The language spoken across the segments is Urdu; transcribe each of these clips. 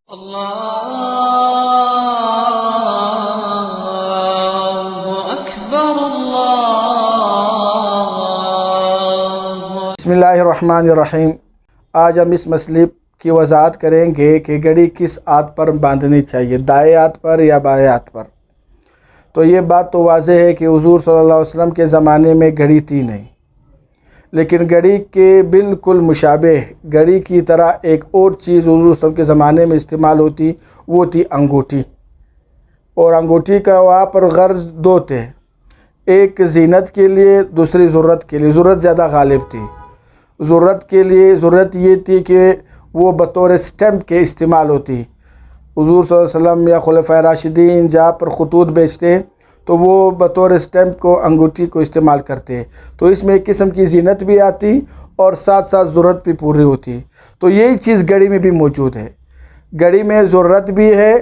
اللہ اکبر اللہ۔ بسم اللہ الرحمن الرحیم۔ آج ہم اس مسئلے کی وضاحت کریں گے کہ گھڑی کس ہاتھ پر باندھنی چاہیے، دائیں ہاتھ پر یا بائیں ہاتھ پر۔ تو یہ بات تو واضح ہے کہ حضور صلی اللہ علیہ وسلم کے زمانے میں گھڑی تھی نہیں، لیکن گھڑی کے بالکل مشابہ گھڑی کی طرح ایک اور چیز حضور صلی اللہ علیہ وسلم کے زمانے میں استعمال ہوتی، وہ تھی انگوٹھی۔ اور انگوٹھی کا وہاں پر غرض دو تھے، ایک زینت کے لیے، دوسری ضرورت کے لیے۔ ضرورت زیادہ غالب تھی۔ ضرورت کے لیے ضرورت یہ تھی کہ وہ بطور سٹیمپ کے استعمال ہوتی۔ حضور صلی اللہ علیہ وسلم یا خلفائے راشدین جہاں پر خطوط بیچتے تو وہ بطور سٹیمپ کو انگوٹھی کو استعمال کرتے، تو اس میں ایک قسم کی زینت بھی آتی اور ساتھ ساتھ ضرورت بھی پوری ہوتی۔ تو یہی چیز گھڑی میں بھی موجود ہے۔ گھڑی میں ضرورت بھی ہے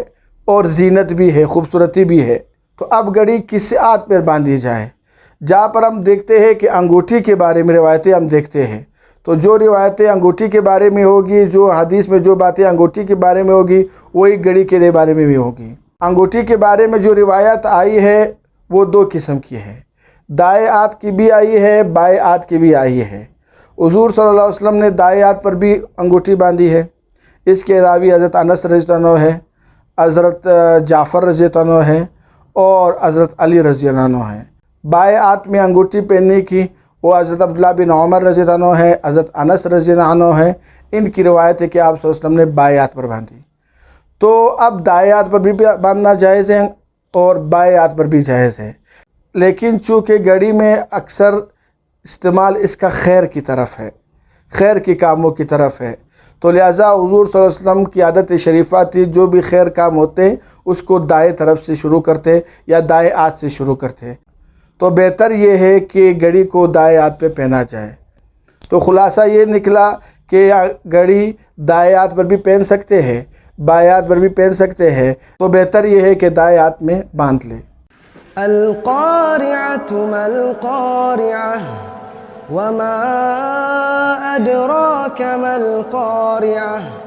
اور زینت بھی ہے، خوبصورتی بھی ہے۔ تو اب گھڑی کس ہاتھ پر باندھی جائے؟ جہاں پر ہم دیکھتے ہیں کہ انگوٹھی کے بارے میں روایتیں ہم دیکھتے ہیں، تو جو روایتیں انگوٹھی کے بارے میں ہوگی، جو حدیث میں جو باتیں انگوٹھی کے بارے میں ہوگی، وہی گھڑی کے بارے میں بھی ہوگی۔ انگوٹھی کے بارے میں جو روایت آئی ہے وہ دو قسم کی ہے، دائیں ہاتھ کی بھی آئی ہے، بائیں ہاتھ کی بھی آئی ہے۔ حضور صلی اللہ علیہ وسلم نے دائیں ہاتھ پر بھی انگوٹھی باندھی ہے۔ اس کے راوی حضرت انس رضی اللہ عنہ ہے، حضرت جعفر رضی اللہ عنہ ہے اور حضرت علی رضی اللہ عنہ ہے۔ بائیں ہاتھ میں انگوٹھی پہننے کی وہ حضرت عبداللہ بن عمر رضی اللہ عنہ ہے، حضرت انس رضی اللہ عنہ ہے۔ ان کی روایت ہے کہ آپ صلی اللہ علیہ وسلم نے بائیں ہاتھ پر باندھی۔ تو اب دائیں ہاتھ پر بھی باندھنا جائز ہے اور بائیں ہاتھ پر بھی جائز ہے، لیکن چونکہ گھڑی میں اکثر استعمال اس کا خیر کی طرف ہے، خیر کے کاموں کی طرف ہے، تو لہٰذا حضور صلی اللہ علیہ وسلم کی عادت شریفہ تھی جو بھی خیر کام ہوتے ہیں اس کو دائیں طرف سے شروع کرتے یا دائیں ہاتھ سے شروع کرتے۔ تو بہتر یہ ہے کہ گھڑی کو دائیں ہاتھ پہ پہنا جائے۔ تو خلاصہ یہ نکلا کہ گھڑی دائیں ہاتھ پر بھی پہن سکتے ہیں، بائیں ہاتھ پر بھی پہن سکتے ہیں، تو بہتر یہ ہے کہ دائیں ہاتھ میں باندھ لیں۔ القارعة ما القارعة وما أدراك ما القارعة